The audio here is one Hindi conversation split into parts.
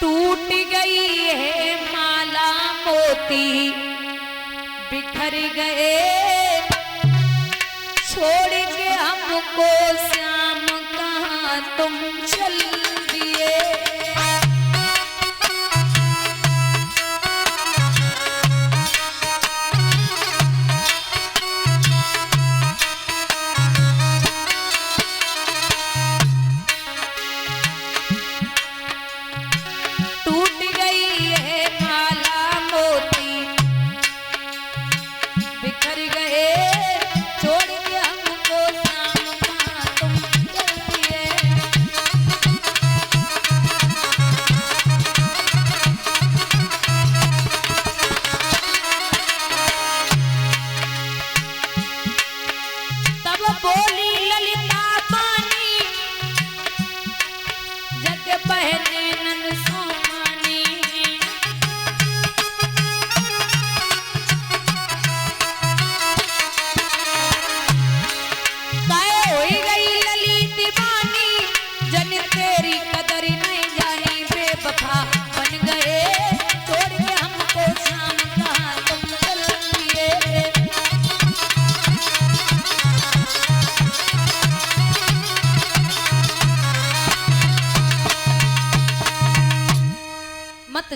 टूट गई है माला मोती, बिखर गए छोड़ के हमको श्याम, कहाँ तुम चल दिए।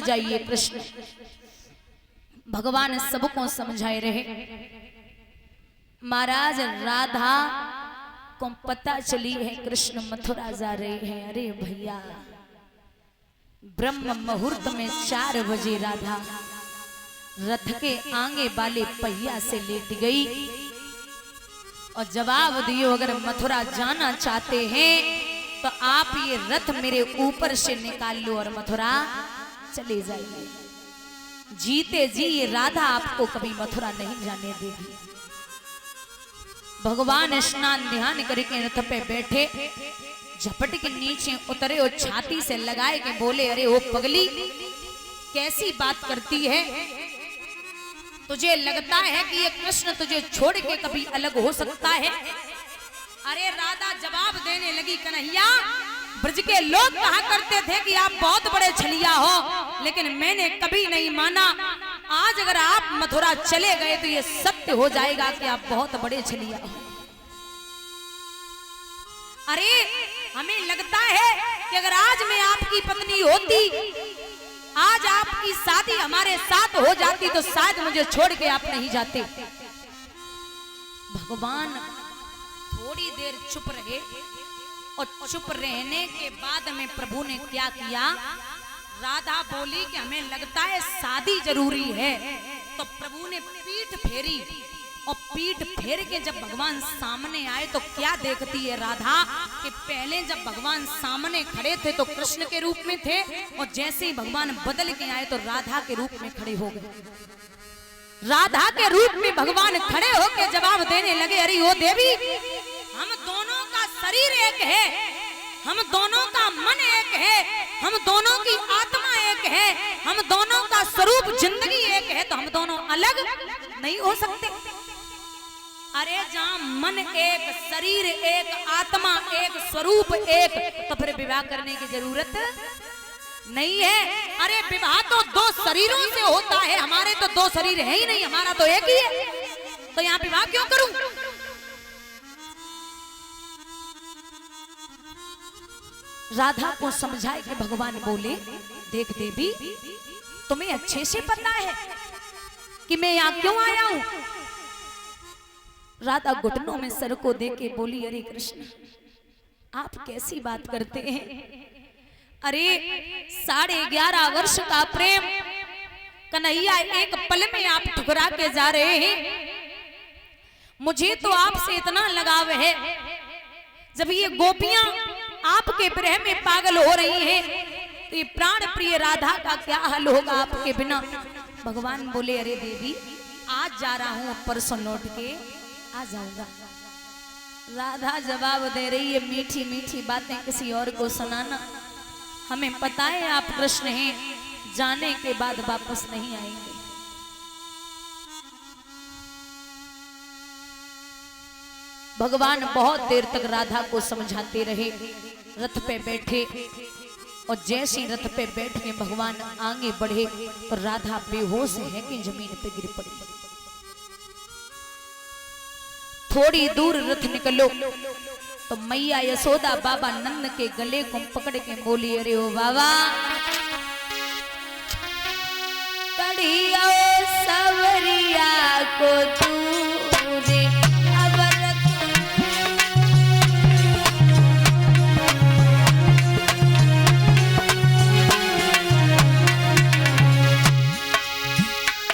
जाइए कृष्ण, भगवान सबको समझाए रहे। महाराज राधा को पता चली है कृष्ण मथुरा जा रहे हैं। अरे भैया, ब्रह्म मुहूर्त में 4 बजे राधा रथ के आगे वाले पहिया से लेट गई और जवाब दियो, अगर मथुरा जाना चाहते हैं तो आप ये रथ मेरे ऊपर से निकाल लो और मथुरा चले जाइए। जीते जी ये राधा आपको कभी मथुरा नहीं जाने देगी। भगवान स्नान ध्यान करके रथ पे बैठे, झपट के नीचे उतरे और छाती से लगाए के बोले, अरे ओ पगली, कैसी बात करती है? तुझे लगता है कि ये कृष्ण तुझे छोड़ के कभी अलग हो सकता है? अरे राधा जवाब देने लगी, कन्हैया, ब्रज के लोग कहा करते थे कि आप बहुत बड़े छलिया हो, लेकिन मैंने कभी नहीं माना। आज अगर आप मथुरा चले गए तो ये सत्य हो जाएगा कि आप बहुत बड़े छलिया हो। अरे हमें लगता है कि अगर आज मैं आपकी पत्नी होती, आज आपकी शादी हमारे साथ हो जाती, तो शायद मुझे छोड़ के आप नहीं जाते। भगवान थोड़ी देर चुप रहे और चुप रहने के बाद में प्रभु ने क्या किया, राधा बोली कि हमें लगता है शादी जरूरी है। तो प्रभु ने पीठ फेरी और पीठ फेर के जब भगवान सामने आए तो क्या देखती है राधा कि पहले जब भगवान सामने खड़े थे तो कृष्ण के रूप में थे, और जैसे ही भगवान बदल के आए तो राधा के रूप में खड़े हो गए। राधा के रूप में भगवान खड़े होकर जवाब देने लगे, अरे ओ देवी, हम दोनों का शरीर एक है, हम दोनों का मन एक है, हम दोनों की आत्मा एक है, हम दोनों का स्वरूप जिंदगी एक है, तो हम दोनों अलग नहीं हो सकते। अरे जहाँ मन एक, शरीर एक, आत्मा एक, स्वरूप एक, तो फिर विवाह करने की जरूरत नहीं है। अरे विवाह तो 2 शरीरों से होता है, हमारे तो 2 शरीर है ही नहीं, हमारा तो एक ही है, तो यहाँ विवाह क्यों करूं? राधा को समझाए कि भगवान बोले, देख देवी, तुम्हें अच्छे से पता है कि मैं यहाँ क्यों आया हूं। राधा घुटनों में सर को दे के बोली, अरे कृष्ण, आप कैसी बात करते हैं? अरे 11.5 वर्ष का प्रेम कन्हैया एक पल में आप ठुकरा के जा रहे हैं। मुझे तो आपसे इतना लगाव है, जब ये गोपियां आपके विरह में पागल हो रही हैं, तो ये प्राण प्रिय राधा का क्या हाल होगा आपके बिना। भगवान बोले, अरे देवी, आज जा रहा हूं, परसों लौट के आ जाऊंगा। राधा जवाब दे रही है, मीठी मीठी बातें किसी और को सुनाना, हमें पता है आप कृष्ण हैं, जाने के बाद वापस नहीं आएंगे। भगवान बहुत देर तक राधा को समझाते रहे, रथ पे बैठे और जैसे रथ पे बैठ के भगवान आगे बढ़े तो राधा बेहोश है कि जमीन पे गिर पड़ी। थोड़ी दूर रथ निकलो तो मैया यशोदा बाबा नंद के गले को पकड़ के बोली, अरे ओ बाबा कड़िया सवरिया को दूरे अवरत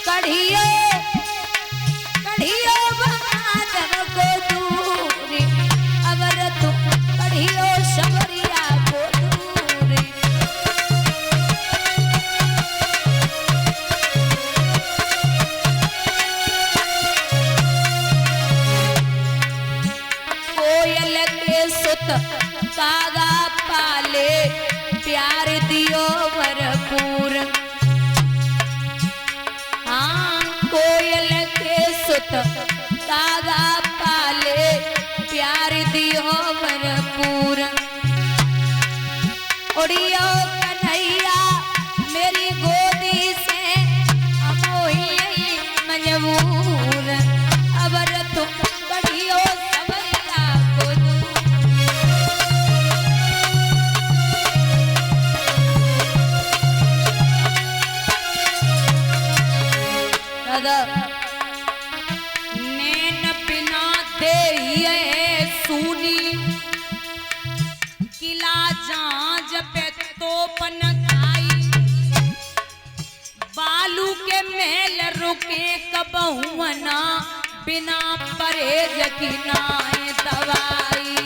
कड़िया कड़िया बहादुर को दूरे अवरत कड़िया सवरिया को दूरे। कागा पाले प्यार दियो भरपूर। हाँ कोयल के सुत कागा पाले प्यार दियो भरपूर। उड़ियो कन्हैया मेरी गोदी से अमोही मजबूर। अबर तुम कड़ियो सवरिया को नैन बिना दे सूनी किला जांच पे तोपन खाई। बालू के मेल रुके कबहू ना बिना परहेज की नाए दवाई।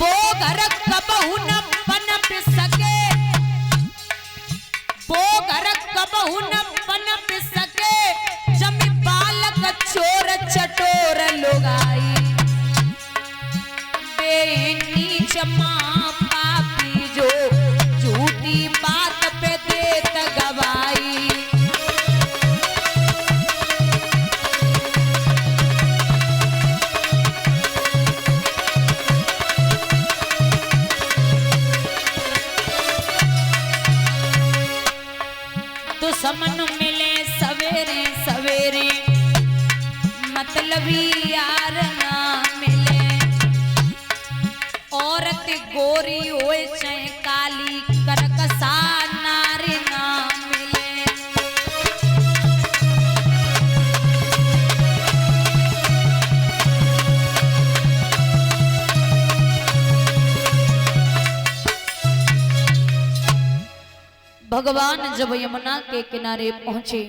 वो घर कबहू न पनप सके, वो घर कबहू न पनप सके। जमी बालक चोर चटोर लुगाई। बेनीच माँ पापी जो झूठी बात पे देत गवाई। दुश्मन मिले सवेरे सवेरे मतलबी यार ना मिले। औरत गोरी होए चाहे काली करकसा नारी ना मिले। भगवान जब यमुना के किनारे पहुंचे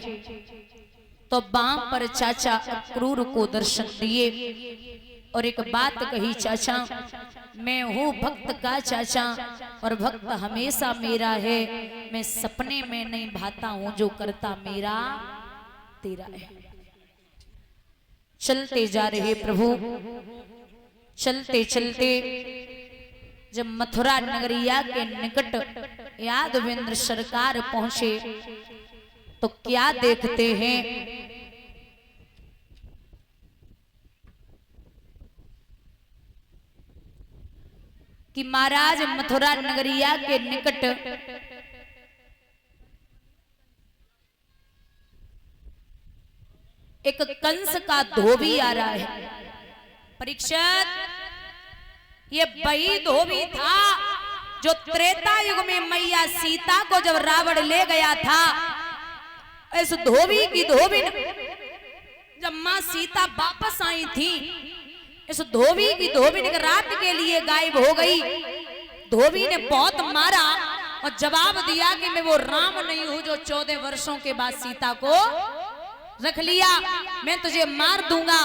तो बाम पर चाचा अक्रूर को दर्शन दिए और एक बात कही, चाचा मैं हूँ भक्त का चाचा और भक्त हमेशा मेरा है। मैं सपने में नहीं भाता हूँ, जो करता मेरा तेरा है। चलते जा रहे प्रभु, चलते चलते जब मथुरा नगरिया के निकट यादवेंद्र सरकार पहुंचे तो क्या देखते हैं कि महाराज मथुरा नगरिया के निकट एक कंस का धोबी आ रहा है। परीक्षित, ये वही धोबी था जो त्रेता युग में मैया सीता को जब रावण ले गया था। इस धोबी की धोबिन जब मां सीता वापस आई थी, इस धोबी की धोबिन रात के लिए गायब हो गई। धोबी ने बहुत मारा और जवाब दिया कि मैं वो राम नहीं हूं जो 14 वर्षों के बाद सीता को रख लिया, मैं तुझे मार दूंगा।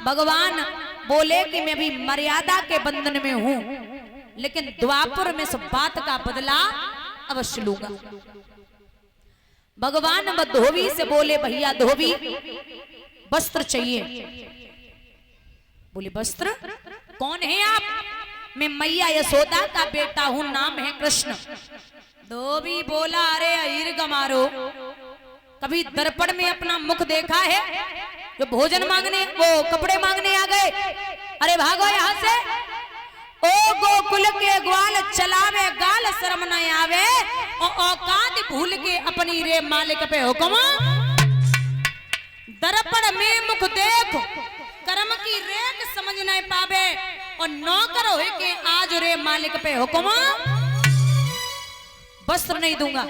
भगवान बोले कि मैं भी मर्यादा के बंधन में हूं, लेकिन द्वापर में सब बात का बदला अवश्य लूंगा। भगवान अब धोबी से बोले, भैया धोबी वस्त्र चाहिए। बोले वस्त्र? कौन है आप? मैं मैया यशोदा का बेटा हूं, नाम है कृष्ण। धोबी बोला, अरे अहिर गमारो, कभी दर्पण में अपना मुख देखा है? जो भोजन मांगने, वो कपड़े मांगने आ गए? अरे भागो यहाँ से। ओ गोकुल के ग्वाल चलावे गाल शर्म न आवे, ओ औकात भूल के अपनी रे मालिक पे हुक्म। दर्पण में मुख देखो कर्म की रेख समझ नहीं पावे, और नौकर हो के आज रे मालिक पे हुक्म। वस्त्र नहीं दूंगा।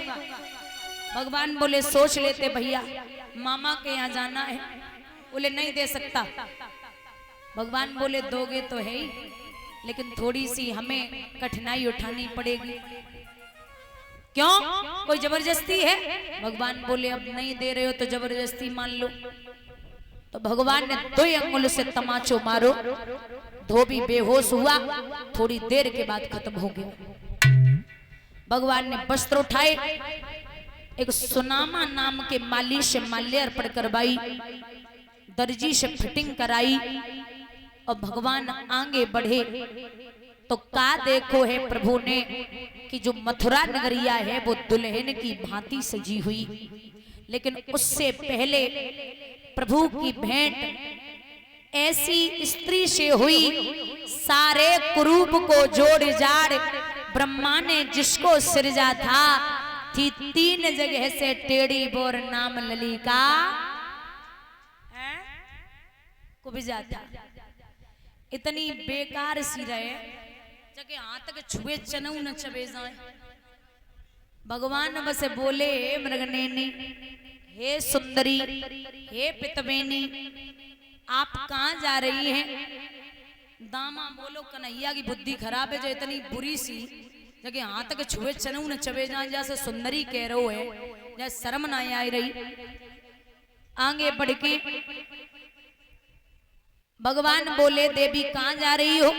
भगवान बोले सोच लेते भैया, मामा के यहाँ जाना है। बोले नहीं दे सकता। भगवान बोले दोगे तो है ही, लेकिन थोड़ी सी हमें कठिनाई उठानी पड़ेगी। क्यों? कोई जबरदस्ती है? भगवान बोले अब नहीं दे रहे हो तो जबरदस्ती मान लो। तो भगवान ने 2 अंगुल से तमाचो मारो, धोबी बेहोश हुआ, थोड़ी देर के बाद खत्म हो गया। भगवान ने वस्त्र उठाए, एक सुनामा नाम के माली से माल्य अर्पण करवाई, दर्जी से फिटिंग कराई, और भगवान आगे बढ़े। तो का देखो है प्रभु ने कि जो मथुरा नगरिया है वो दुल्हन की भांति सजी हुई, लेकिन उससे पहले प्रभु की भेंट ऐसी स्त्री से हुई, सारे कुरूप को जोड़ जाड़ ब्रह्मा ने जिसको सृजा था, थी 3 जगह से टेढ़ी बोर नाम ललिका कुबिजा था। इतनी बेकार सी रहे जगह हाथ तक छुए चनऊ न चबे जाए। भगवान बस बोले मृगनेनी, हे सुंदरी, हे पितवेनी, आप कहाँ जा रही हैं? दामा बोलो कन्हैया की बुद्धि खराब है जो इतनी बुरी सी जगह हाथ तक छुए चनऊ न चबे जाए, जैसे सुंदरी कह रहे है, जैसे शर्म ना आई रही। आगे बढ़ के भगवान बोले देवी कहाँ जा रही हो?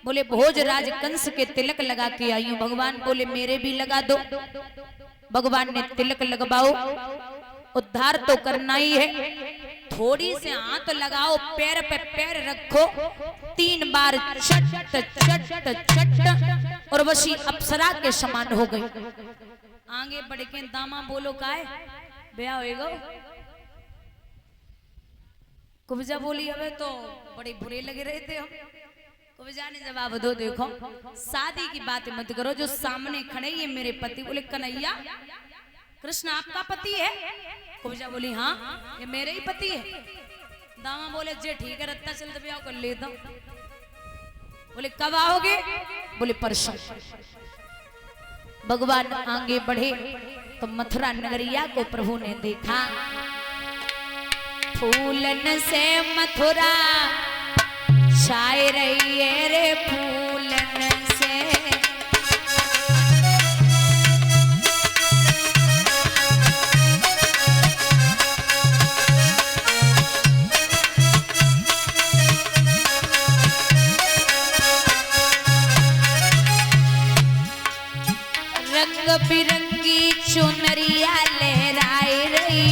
बोले भोजराज कंस के तिलक लगा के आई हूं। भगवान बोले मेरे भी लगा दो। भगवान ने तिलक लगवाओ, उद्धार तो करना ही है, थोड़ी से हाथ लगाओ, पैर पे पैर रखो, 3 बार चट चट चट, और वशी अप्सरा के समान हो गई। आगे बढ़ के दामा बोलो काहे ब्याह होएगा? कुब्जा बोली अबे तो बड़े बुरे लगे रहे थे हम। कुब्जा ने जवाब दो, देखो शादी की बात मत करो, जो सामने खड़े ये मेरे पति। बोले कन्हैया कृष्ण आपका पति है? कुब्जा बोली हाँ ये मेरे ही पति है। दामा बोले जे ठीक है रत्ता चल तो ब्याह कर लेता। बोले कब आओगे? बोले परसों। भगवान आगे बढ़े तो मथुरा नगरिया को प्रभु ने देखा, फूलन से मथुरा छाए रही है रे फूलन से। रंग बिरंगी चुनरिया लहराए रही,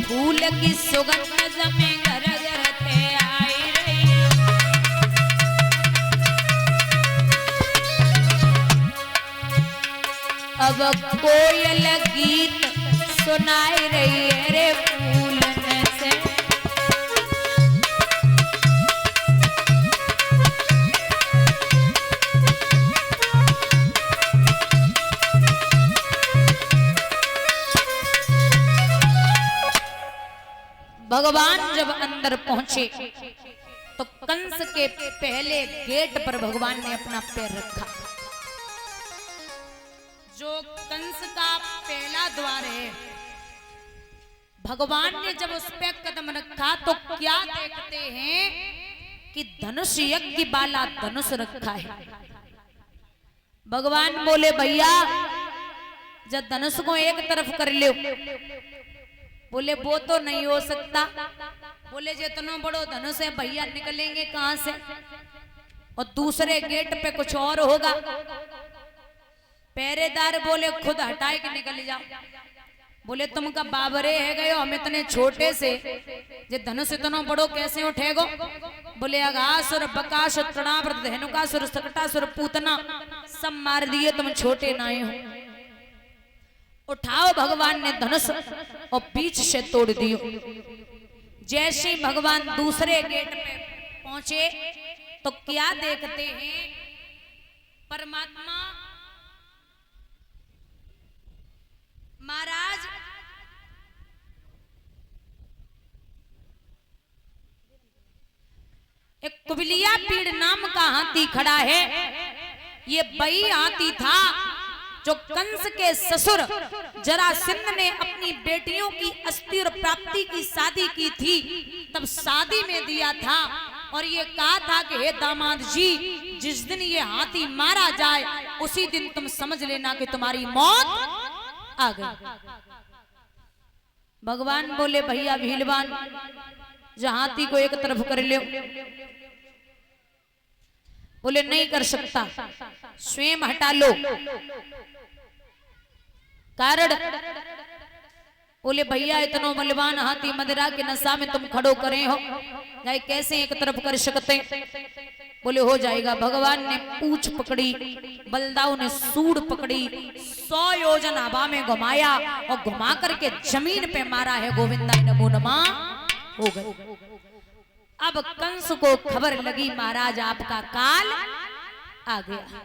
फूल की सुगंध जमे घर घर ते आई रही। अब कोयल गीत सुनाई रही है रे फूलन से। भगवान जब अंदर पहुंचे तो कंस के पहले गेट पर भगवान ने अपना पैर रखा। जो कंस का पहला द्वार है, भगवान ने जब उस पे कदम रखा तो क्या देखते हैं कि धनुष यज्ञ की बाला धनुष रखा है। भगवान बोले भैया जब धनुष को एक तरफ कर लो। बोले वो तो नहीं हो सकता। बोले जितना बड़ो धनुष है भैया निकलेंगे कहां से, और दूसरे गेट पे कुछ और होगा। पहरेदार बोले खुद हटाए के निकल जाओ। बोले तुम का बाबरे है गए, हम इतने छोटे से जे धनुष इतना बड़ो कैसे उठेगो। बोले अगासुर बकासुर तृणावर धेनुकासुर सकटासुर पूतना सब मार दिए, तुम छोटे नाए हो। उठाओ भगवान ने धनुष और बीच से तोड़ दियो। जैसे ही भगवान दूसरे गेट पे पहुंचे तो क्या देखते हैं, परमात्मा महाराज एक कुबलिया पीड़ नाम का हाथी खड़ा है। ये वही हाथी था जो कंस के ससुर जरासंध ने अपनी बेटियों की अस्थि और प्राप्ति की शादी की थी, तब शादी में दिया था और ये कहा था कि हे दामाद जी, जिस दिन ये हाथी मारा जाए उसी दिन तुम समझ लेना कि तुम्हारी मौत आ गई। भगवान बोले भैया भीलवान, हाथी को एक तरफ कर लो। बोले नहीं कर सकता, स्वयं हटा लो। कारण बोले भैया इतना बलवान हाथी मदिरा के नशा में तुम खड़ो करे हो, जाए कैसे एक तरफ कर सकते? बोले हो जाएगा। भगवान ने पूंछ पकड़ी, बलदाऊ ने सूंड पकड़ी, 100 योजन हवा में घुमाया और घुमा करके जमीन पे मारा है। गोविंदा नमो नमः हो गए। अब कंस को खबर लगी महाराज आपका काल आ गया।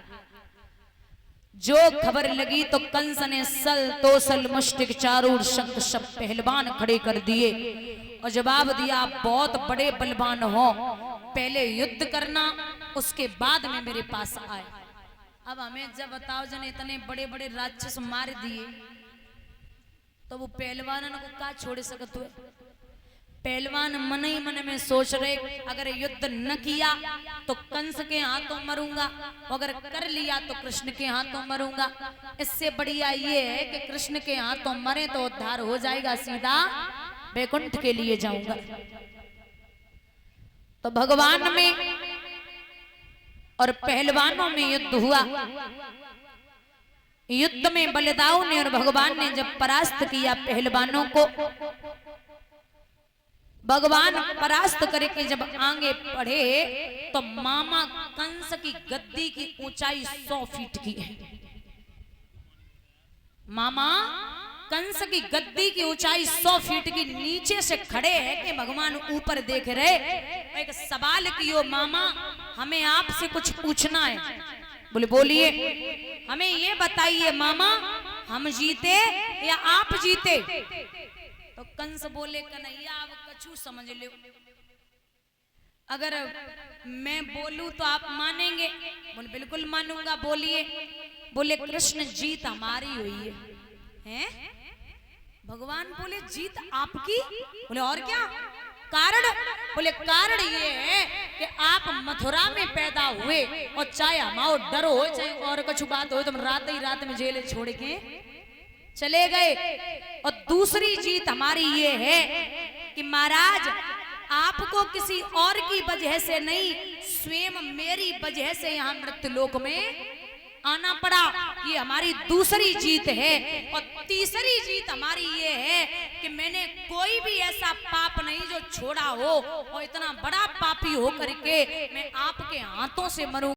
जो खबर लगी तो कंस ने सल तोसल मुष्टिक चारूर शंख सब पहलवान खड़े कर दिए और जवाब दिया, आप बहुत बड़े बलवान हो, पहले युद्ध करना उसके बाद में मेरे पास आए। अब हमें जब बताओ जन इतने बड़े बड़े राक्षस मार दिए तो वो पहलवान को क्या छोड़ सकते हुए? पहलवान मन ही मन में सोच रहे, अगर युद्ध न किया तो कंस के हाथों मरूंगा, अगर कर लिया तो कृष्ण के हाथों मरूंगा। इससे बढ़िया ये है कि कृष्ण के हाथों मरे तो उद्धार हो जाएगा, सीधा वैकुंठ के लिए जाऊंगा। तो भगवान में और पहलवानों में युद्ध हुआ। युद्ध में बलदाऊ ने और भगवान ने जब परास्त किया पहलवानों को, भगवान परास्त करके जब आगे बढ़े तो मामा कंस की गद्दी की ऊंचाई 100 फीट की है। मामा कंस की गद्दी की ऊंचाई 100 फीट की, नीचे से खड़े हैं कि भगवान ऊपर देख रहे। एक सवाल कियो, मामा हमें आपसे कुछ पूछना है। बोले बोलिए। हमें ये बताइए मामा, हम जीते या आप जीते? तो कंस बोले कन्हैया आप कछु समझ लो, अगर मैं बोलूं तो आप मानेंगे? बोले बिल्कुल मानूंगा, बोलिए। बोले कृष्ण जीत हमारी हुई है। भगवान बोले जीत आपकी? बोले और क्या कारण? बोले कारण ये है कि आप मथुरा में पैदा हुए और चाहे हमारो डर हो चाहे और कुछ बात हो, तुम रात ही रात में जेल छोड़ के चले गए। और दूसरी जीत हमारी ये है कि महाराज आपको किसी और की वजह से नहीं, स्वयं मेरी वजह से यहाँ मृत्युलोक में आना पड़ा। ये हमारी दूसरी जीत है। और तीसरी जीत हमारी ये है कि मैंने कोई भी ऐसा पाप नहीं जो छोड़ा हो, और इतना बड़ा पापी हो करके मैं आपके हाथों से मरूं।